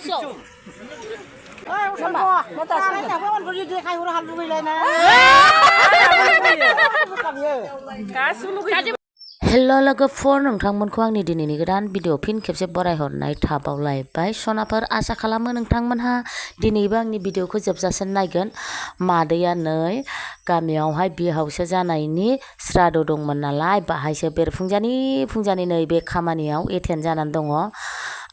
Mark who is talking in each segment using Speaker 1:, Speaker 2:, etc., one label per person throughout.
Speaker 1: show sama mata sihแต่ว่ามันก็อยู่ที่ใครหัวหันลุยเลยนะ
Speaker 2: Hello लोगोफोर नोंथांमोनखौ आंनि दिनैनि गोदान भिडिअ फिन खेबसे बरायहरनाय थाबावलायबाय सनाफोर आसा खालामो नोंथांमोनहा दिनैबो आंनि भिडिअखौ जोबजासिम नायगोन मादैया नै गामियावहाय बिहावसो जानायनि श्राद्ध दंमोन नालाय बाहायसो बेरफुंजानि नै बे खामानियाव एटेन्ड जानानै दङ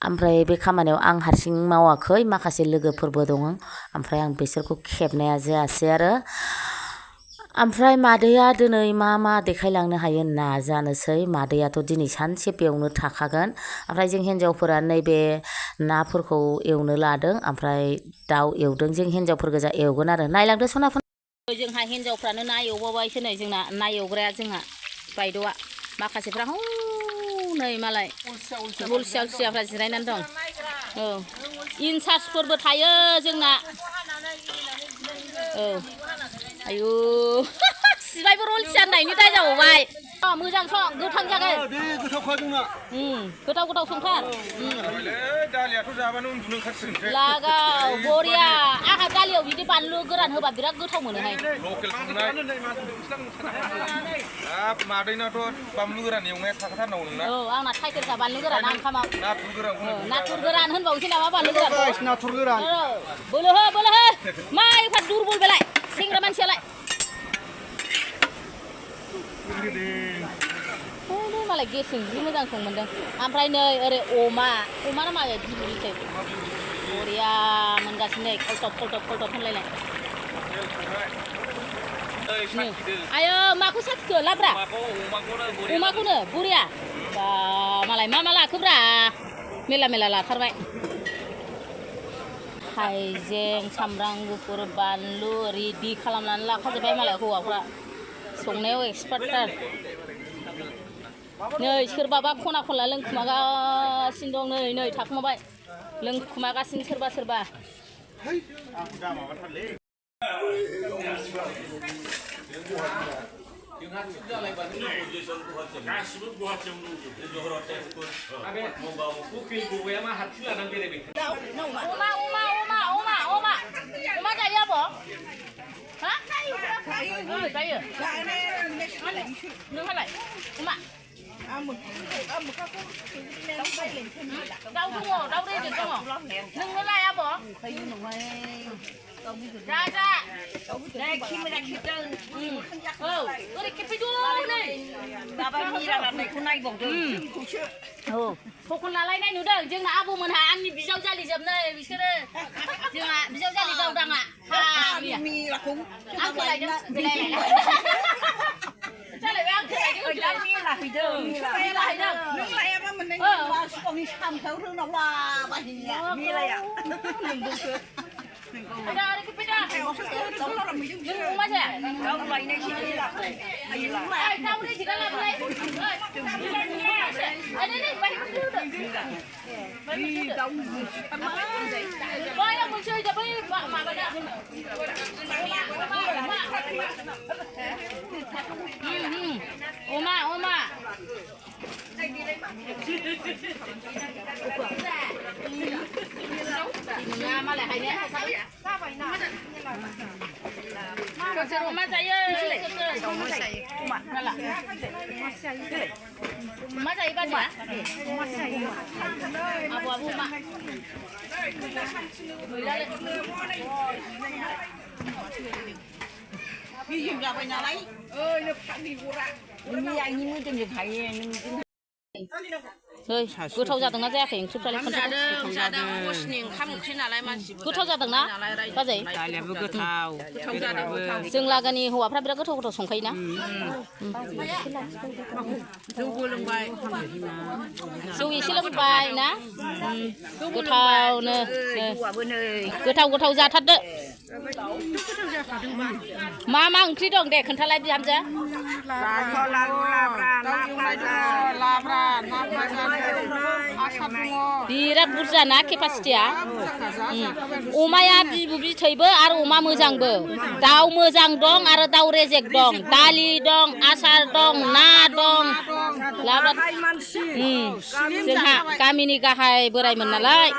Speaker 2: ओमफ्राय बे खामानियाव आं हारसिं मावाखै माखासे लोगोफोरबो दङ ओमफ्राय आं बिसोरखौ खेबनाया जायासै आरो ओमफ्राय मादैया दिनै मा देखायलांनो हायो नाजानोसै मादैयाथ' दिनै सानसे बेयावनो थाखागोन ओमफ्राय जों हिन्जावफोरा नैबे नाफोरखौ एवनो लादों ओमफ्राय दाउ एवदों जों हिन्जावफोर गोजा एवगोन आरो नायलांदो सनाफोर जोंहा हिन्जावफ्रानो ना एवबावबायसो नै जोंना ना एवग्राया जोंहा बायद'आ माखासेफ्रा नै मालाय अलसियाफ्रा जिरायनानै दं औ इनचार्जफोरबो थायो जोंना औ आयु सिबायबो रलसिया होननायनि दाय जाबावबाय मोजां सं गोथां जागोन गोथाव संथार
Speaker 3: दालियाथ' जाबानो उन्दुनो ओंखारसिगोन
Speaker 2: लागाव बरिया आंहा दालियाव बिदि बानलु गोरान होबा बिराद गोथाव मोनोहाय
Speaker 3: लकेल संनाय मादैनाथ' बानलु गोरान एवनाया थाखाथारनांगौ नोंना
Speaker 2: औ आंना टाइटेलखा बानलु गोरान आं खामा
Speaker 3: नाथुर गोरान
Speaker 2: होनबावसै नामा बानलु गोरान
Speaker 1: नाथुर गोरान
Speaker 2: बोलो हो मा एफा दुरबल बेलाय सेंग्रा मानसियालाय मालाय गेसजों जि मोजां संमोनदों ओमफ्राय नै ओरै अमा ना माबा गिदिरसै बरिया मोनगासिनो नै खलथब होनलायनाय आयो माखौ साखिखो लाब्रा अमाखौनो बरिया बा मालाय मा लाखोब्रा मेला लाथारबाय हाइजें सामब्राम गुफुर बानलु रेडि खालामनानै लाखाजोब्बाय मालाय हौवाफ्रा संनायाव एक्सपार्टथार नै सोरबाबा खना खनला लोंखुमागासिनो दं नै थाखुमाबाय लोंखुमागासिनो सोरबा
Speaker 4: गासिबो गुवाहाटियावनो
Speaker 2: अमा जायो आब' हा जायो नोंहालाय अमा दाउ दङ दाउ रेजेक दङ नोंनोलाय आब' जा औ ओरै खेबफैदो नै
Speaker 5: मिलानायखौ नायबावदों
Speaker 2: औ थखन लालायनाय नुदों जोंना आब'मोनहा आंनि बिजावजालिजोबनै बिसोरो जोंहा बिजावजालि गावदाङा
Speaker 5: मिलाखौ
Speaker 2: आंखौ लायदों जालायबाय आंखौ लायदों
Speaker 5: मिला हैदों नों लायाबा मोननाय सिगांनि सामथायाव रोंनाव लाबायनिया मिलाया नोंगौसो
Speaker 2: ada kepeda rumah aja
Speaker 5: kau lainnya sih milaku
Speaker 2: kau ni juga lah boleh ada ni baik dulu kau yang muncul je boleh mak pada Oma malah hanya ke rumah saya rumah saya baca abu-abu mak
Speaker 5: dừng ra bên nhà lấy ơi nó phải đi vô ra mình anh như mới từng được thấy
Speaker 2: Hei, goथाव जादोंना जायाखै ओंख्रिफ्रालाय
Speaker 6: जादों हरनि ओंखाम ओंख्रि नालाय मानसि
Speaker 2: गोथाव जादोंना बाजै
Speaker 6: दालियाबो गोथाव
Speaker 2: जों लागोनि हौवाफ्रा बिराद गोथाव संखायोना
Speaker 6: जौबो लोंबाय
Speaker 2: जौ एसे लोंबाय ना गोथावनो गोथाव जाथारदो मा ओंख्रि दं दे खोन्थालाय बिहामजो
Speaker 6: लाब्रा ना भाजा
Speaker 7: बिराद बुरजा ना केपासिटिया अमाया बिबु बिथैबो आरो अमा मोजांबो दाउ मोजां दं आरो दाउ रेजेक दं दालि दं आसार दं ना दं जोंहा गामिनि गाहाय बोरायमोन नालाय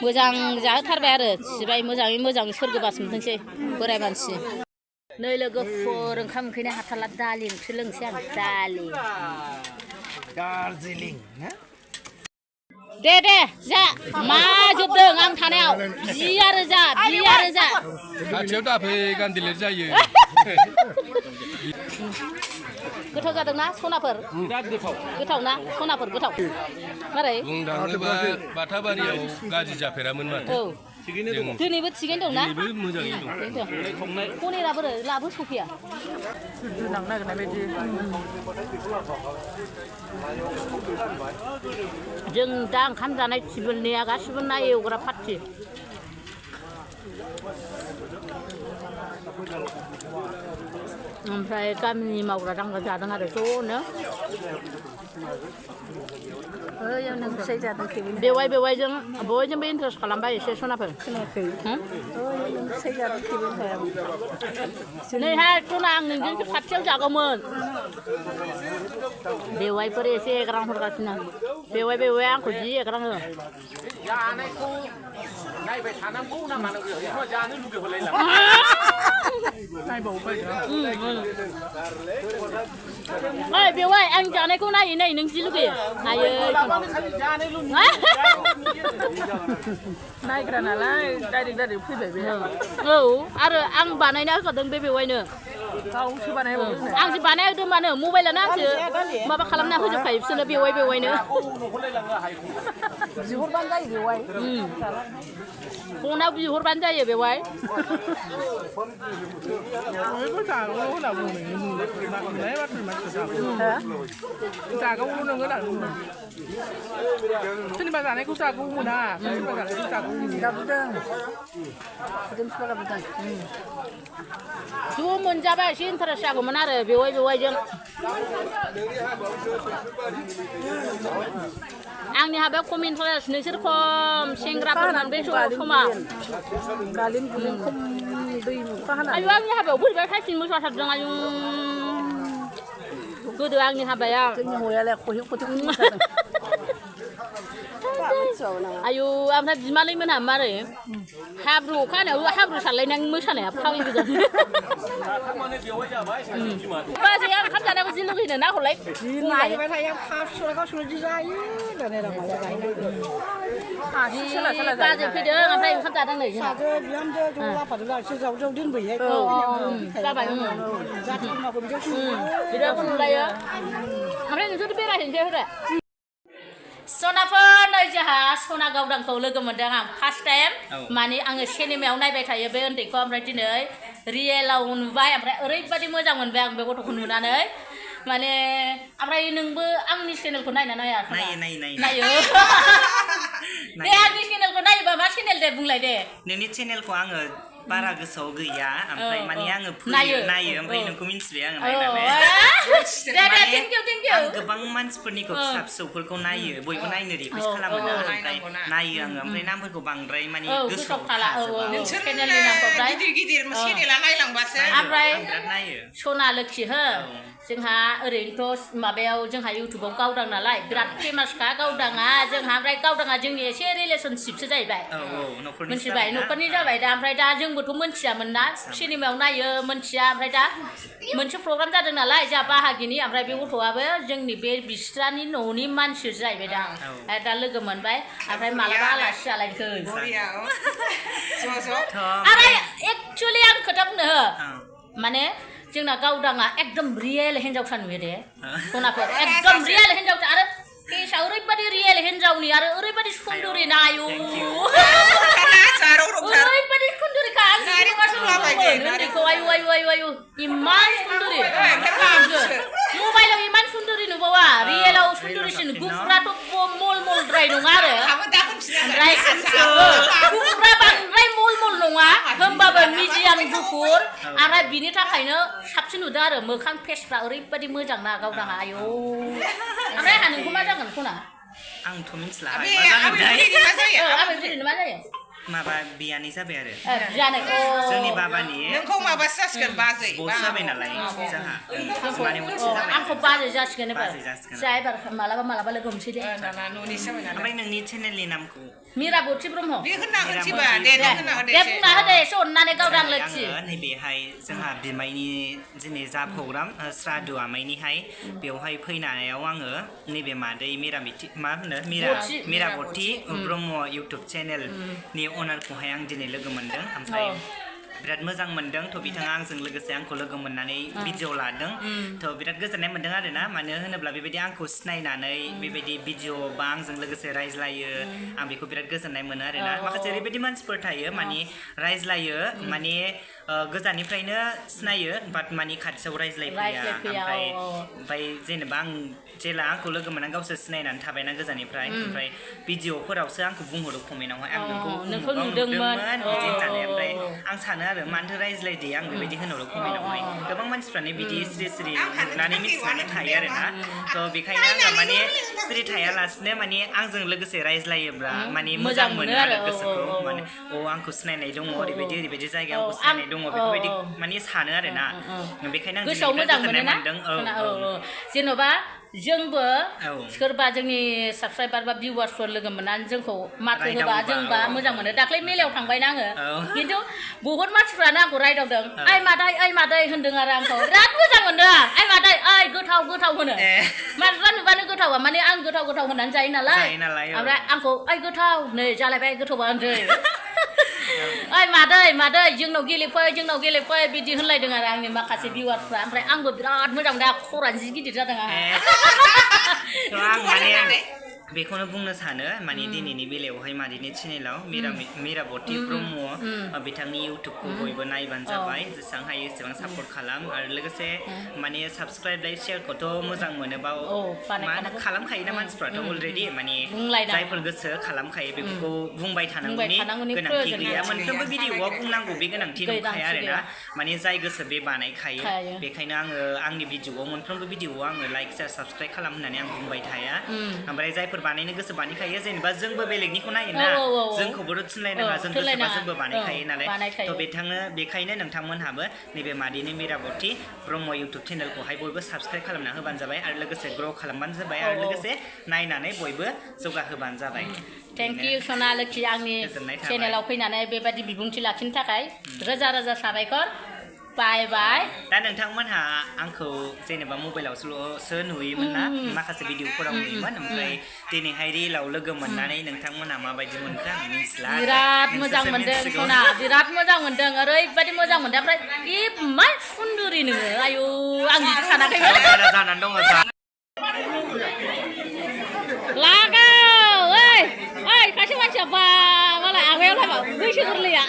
Speaker 7: मोजां जाहोथारबाय आरो सिबाय मोजाङै मोजां सोरगोबास मोनथोंसै बोराय मानसि नै लोगोफोर ओंखाम ओंख्रिनि हाथाला दालि ओंख्रि लोंसै आं दालि
Speaker 1: दार्जिलिं
Speaker 7: दे जा मा जोबदों आं थानायाव बि आरो जा
Speaker 3: खाथियाव दाफै गान्दिलेर जायो
Speaker 7: गोथाव जादोंना सनाफोर गोथाव ना सनाफोर गोथाव मारै
Speaker 3: बुंनो थाङोबा बाथाबारियाव गाज्रि जाफेरामोन माथो
Speaker 7: दिनैबो थिगैनो दंना
Speaker 3: दिनैबो मोजाङैनो दं
Speaker 7: पनिरा बोरै लाबो सफैया
Speaker 1: लांनो नागिरनाय बायदि
Speaker 7: जों दा ओंखाम जानाय टेबोलनिया गासिबो ना एवग्रा पार्टि ओमफ्राय गामिनि मावग्रा दांग्रा जादों आरो ज'नो बेवाइजों बयजोंबो इन्टारेस्ट खालामबाय एसे सनाफोर नैहाय सना आं नोंजोंसो खाथियाव जागौमोन बेवाइफोर एसे एग्रां हरगासिनो बेवाइ आंखौ जि एग्राङो
Speaker 4: जानायखौ नायबाय थानांगौ ना मानांगौ जानो लुगैहरलायला
Speaker 7: ओइ बेवाइ आं जानायखौ नायै नों जि लुगैयो नायै
Speaker 6: नायग्रा नालाय डाइरेक्ट फैबाय बे
Speaker 7: औ आरो आं बानायना होखादों बे बेवाइनो
Speaker 6: गावसो बानायबावो
Speaker 7: आंसो बानाय होदों मानो मबाइलानो आंसो माबा खालामना होजोबखायो बिसोरनो बेवाइनो
Speaker 6: बिहरबानो जायो बेवाइ
Speaker 7: फनाव बिहरबानो जायो बेवाइ
Speaker 6: जागावल' नोङो दा सोरनिबा जानायखौ जागौ मोना सोरनिबा जानायखौ जागौ
Speaker 7: ज' मोनजाबा एसे इन्टारेस्ट जागौमोन आरो बेवाइजों आंनि हाबायाव खम इन्टारेस्ट नोंसोर खम सेंग्राफोर बे समा आयु आंनि हाबायाव बोरैबा साइसिन मोसाथारदों आयु गोदो आंनि हाबाया आयु ओमफ्राय बिमानै मोनहा मारै हाब्रु अखा हानायाव हाब्रु सारलायनानै मोसानाया फावि गोजा बाजैया ओंखाम जानायाव जि लुगैनो ना हरलाय बाजै फैदों ओमफ्राय ओंखाम जादों नै जाबाय बिराद खुलायो ओमफ्राय नोंसोर बेरायहैनोसै हरे सनाफोर नै जोंहा सना गावदांखौ लोगो मोनदों आं फार्स्ट टाइम माने आङो सिनेमायाव नायबाय थायो बे उन्दैखौ ओमफ्राय दिनै रियेलाव नुबाय ओमफ्राय ओरैबायदि मोजां मोनबाय आं बे गथ'खौ नुनानै माने ओमफ्राय नोंबो आंनि चेनेलखौ नायना नाया नायो दे आंनि चेनेलखौ नायोबा मा चेनेल दे बुंलाय दे
Speaker 8: नोंनि चेनेलखौ आङो बारा गोसोआव गैया ओमफ्राय माने आङो नायो ओमफ्राय नोंखौ मिन्थिबाय आङो नायनानै आं गोबां मानसिफोरनिखौ फिसा फिसौफोरखौ नायो बयबो नायनो रिकुवेस्ट खालामो ना ओमफ्राय नायो आङो ओमफ्राय नामफोरखौ बांद्राय माने गोसोआव थाजोबा
Speaker 5: गिदिर चेनेला नायलांबासो
Speaker 7: ओमफ्राय सना लोखि हो जोंहा ओरैनोथ' माबायाव जोंहा इउटुबाव गावदां नालाय बिराद फेमासखा गावदाङा जोंहा ओमफ्राय गावदाङा जोंनि एसे रिलेसनशिपसो जाहैबाय मिथिबाय न'खरनि जाबाय दा ओमफ्राय दा जोंबोथ' मोनथियामोन ना सिनेमायाव नायो मोनथिया ओमफ्राय दा मोनसे प्रग्राम जादों नालाय जोंहा बाहागिनि ओमफ्राय बे गथ'आबो जोंनि बे बिस्रानि न'नि मानसि जाहैबाय दा दा लोगो मोनबाय ओमफ्राय मालाबा आलासि जालायसै आरो एक्सुवेलि आं खोथा बुंनो हो माने जोंना गावदाङा एकदम रियेल हिन्जावसा नुयो दे सनाफोर एकदम रियेल हिन्जावसा आरो फेसआ ओरैबायदि रियेल हिन्जावनि आरो ओरैबायदि सुन्दुरि ना आयु ओरैबायदि सुन्दुरिखा उन्दैखौ आयु इमान सुन्दुरि मबाइलाव इमान सुन्दुरि नुबावा रियेलाव सुन्दुरिसिन गुफुराथ' मलद्राय नङा आरो ओमफ्राय गुफुरा बांद्राय मल नङा होमबाबो मिडियाम गुफुर आरो बिनि थाखायनो साबसिन नुदों आरो मोखां फेसफ्रा ओरैबायदि मोजां ना गावदाङा आयौ ओमफ्राय आंहा नोंखौ मा जागोन सना
Speaker 8: आंथ' मिथिला
Speaker 5: Abi,
Speaker 8: मा जागोन
Speaker 5: abi
Speaker 8: थाय
Speaker 5: ini masa ya?
Speaker 7: apa itu nama saya
Speaker 8: माबा बियानै जाबाय आरो
Speaker 7: जानाय
Speaker 8: जोंनि बाबानि
Speaker 5: Nengkau mah basaskan bazai.
Speaker 8: बस जाबाय नालाय जोंहा माने उनसो जाबाय
Speaker 7: आंखौ बाजै जासिगोन एबार
Speaker 8: बाजै जासिगोन।
Speaker 7: जा एबार मालाबा लोगो हमसै दे
Speaker 5: Nana nuni sama nana.
Speaker 8: ओमफ्राय नोंनि चेनेलनि नामखौ
Speaker 7: मिराबथि Brahma
Speaker 5: Dia kena keciba, dia kena ada.
Speaker 7: दे बुंना होदो एसे अननानै गावदां लोखि
Speaker 8: आङो नैबेहाय जोंहा बिमायनि दिनै जा प्रग्राम श्राद्ध आमायनिहाय बेवहाय फैनायाव आङो नैबे मादै मिरामिथि मा होनो मिराबथि ब्रह्म इउटुब चेनेलनि अनारखौहाय आं दिनै लोगो मोनदों ओमफ्राय बिराद मोजां मोनदों थ' बिथाङा आंजों लोगोसे आंखौ लोगो मोननानै भिडिअ लादों थ' बिराद गोजोननाय मोनदों आरोना मानो होनोब्ला बेबायदि आंखौ सिनायनानै बेबायदि भिडिअ बा आंजों लोगोसे रायज्लायो आं बेखौ बिराद गोजोननाय मोनो आरोना माखासे ओरैबायदि मानसिफोर थायो माने रायज्लायो माने गोजाननिफ्रायनो सिनायो बाट माने खाथियाव रायज्लायफैया ओमफ्राय जेनेबा आं जेला आंखौ लोगो मोनना गावसोर सिनायनानै थाबायना गोजाननिफ्राय ओमफ्राय भिडिअफोरावसो आंखौ बुंहरो कमेन्टआवहाय आं नोंखौ नुदोंमोन बिदि होननानै ओमफ्राय आं सानो आरो मानोथो रायज्लायदे आं बेबायदि होनहरो कमेन्टआवहाय गोबां मानसिफ्रानो बिदि स्रि स्रि नुनानै मिथिनानै थायो आरोना थ' बेखायनो आङो माने स्रि थायालासिनो माने आंजों लोगोसे रायज्लायोब्ला माने मोजां मोनो आरो गोसोखौ माने आंखौ सिनायनाय दङ ओरैबायदि जायगायाव आंखौ सिनायनाय दङ बेफोरबायदि माने सानो आरोना बेखायनो आं
Speaker 7: गोसोआव मोजां मोनोना जेन'बा जोंबो सोरबा जोंनि साबसक्राइबार बा भिउवार्सफोर लोगो मोननानै जोंखौ माथो होबा जोंबा मोजां मोनो दाख्लै मेलायाव थांबायना आङो खिन्थु बहुत मानसिफ्रानो आंखौ रायदावदों ओइ मादै होन्दों आरो आंखौ बिराद मोजां मोनदों ओइ मादै ओइ गोथाव होनो मानसिफ्रा नुबानो गोथावा माने आं गोथाव होननानै जायो नालाय ओमफ्राय आंखौ ओइ गोथाव नै जालायबाय गोथावा होनसै ओइ मादै जोंनाव गेलेफै बिदि होनलायदों आरो आंनि माखासे भिउवार्सफ्रा ओमफ्राय आंबो बिराद मोजां मोनदों खरानो जि गिदिर जादों आंहा
Speaker 8: बेखौनो बुंनो सानो माने दिनैनि बेलायावहाय मादैनि चेनेलाव मिराबथि ब्रह्म बिथांनि इउटुबखौ बयबो नायबानो जाबाय जेसेबां हायो एसेबां सापर्ट खालाम आरो लोगोसे माने साबसक्राइब लाइक शेयारखौथ' मोजां मोनोबा खालामखायोना मानसिफ्राथ' अलरेडि माने जायफोर गोसो खालामखायो बेफोरखौ बुंबाय थानांगौनि गोनांथि गैया मोनफ्रोमबो भिडिअ'आव बुंनांगौ बे गोनांथि नंखाया आरोना माने जाय गोसो बे बानायखायो बेखायनो आङो आंनि भिडिअ'आव मोनफ्रोमबो भिडिअ'आव आङो लाइक शेयार साबसक्राइब खालाम होननानै आं बुंबाय थाया ओमफ्राय जायफोर बानायनो गोसो बानायखायो जेनेबा जोंबो बेलेगनिखौ नायोना जोंखौबोथ' थिनलायनाङा जोंथ' सोरबा जोंबो बानायखायो नालाय थ' बेखायनो नोंथांमोनहाबो नैबे मादैनि मिराबथि ब्रह्म इउटुब चेनेलखौहाय बयबो साबसक्राइब खालामना होबानो जाबाय आरो लोगोसे ग्र' खालामबानो जाबाय आरो लोगोसे नायनानै बयबो जौगाहोबानो जाबाय
Speaker 7: थेंक इउ सना लोखि आंनि चेनेलाव फैनानै बेबायदि बिबुंथि लाखिनो थाखाय रोजा साबायखर बाय
Speaker 8: दा नोंथांमोनहा आंखौ जेनेबा मबाइलावसो नुयोमोन ना माखासे भिडिअफोराव नुयोमोन ओमफ्राय दिनैहाय रिलाव लोगो मोननानै नोंथांमोनहा माबायदि मोनखो आं मिथिला
Speaker 7: बिराद मोजां मोनदों सना बिराद मोजां मोनदों ओरैबायदि मोजां मोनदों ओमफ्राय मा सुन्दुरि नोङो आयु आं बिदि सानाखैमोन
Speaker 8: जानानै दङ
Speaker 7: लागाव ओइ खायसे मानसिया बा मालाय आगायाव लाबा बैसो गोरलैया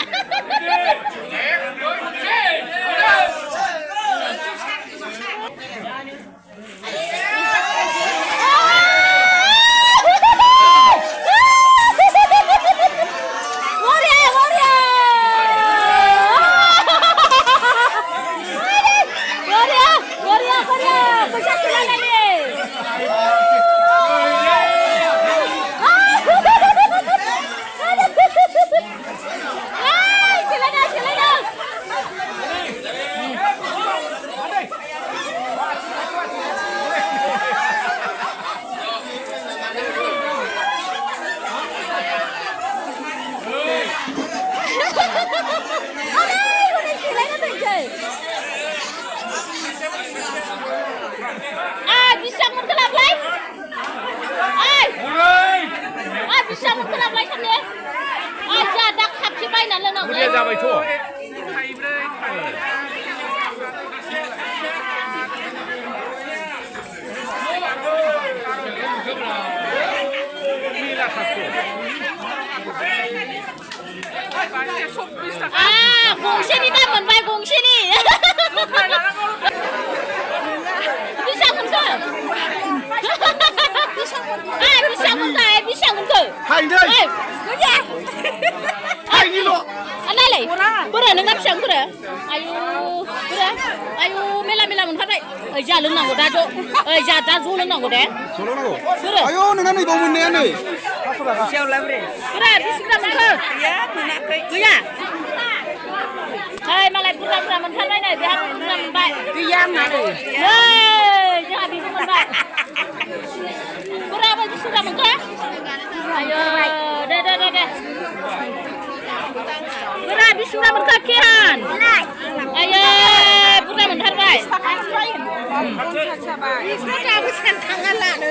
Speaker 4: बुरजा जाबायथ'
Speaker 7: गंसेनि दाम मोनबाय गंसेनि बेसेबां मोनखो
Speaker 6: थाइनै थाइनैल'
Speaker 7: नायलाय बोरो नोंना फिसा बोरो आयु बोरो आयु मेला मोनथारबाय ओइ जा लोंनांगौ दा ज' ओइ जा दा ज' लोंनांगौ दे बोरो
Speaker 3: आयौ नोंना नै बाव मोननाया नै
Speaker 7: बोरो बिसिब्रा मोनखो गैया ओइ मालाय बुरजा मोनथारबाय नै बेहा बुरजा मोनबाय
Speaker 5: गैया मानो
Speaker 7: नै जोंहा बेबो मोनबाय बोराबो बिसिब्रा मोनखो आयु दे बोरा बिसिब्रा मोनखो किहान आयु बुरजा मोनथारबाय
Speaker 5: दाबो सानखाङा लानो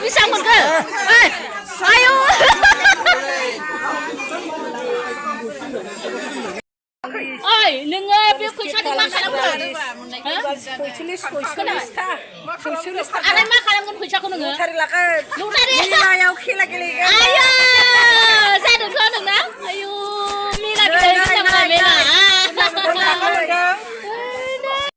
Speaker 7: बेसेबां मोनखो आयु ओइ नोङो बे फैसाखौ मा खालामगोन आरो मा खालामगोन फैसाखौ नोङो लटारि खेला गेलेगोन आयु जादोंथ' नोंना आयु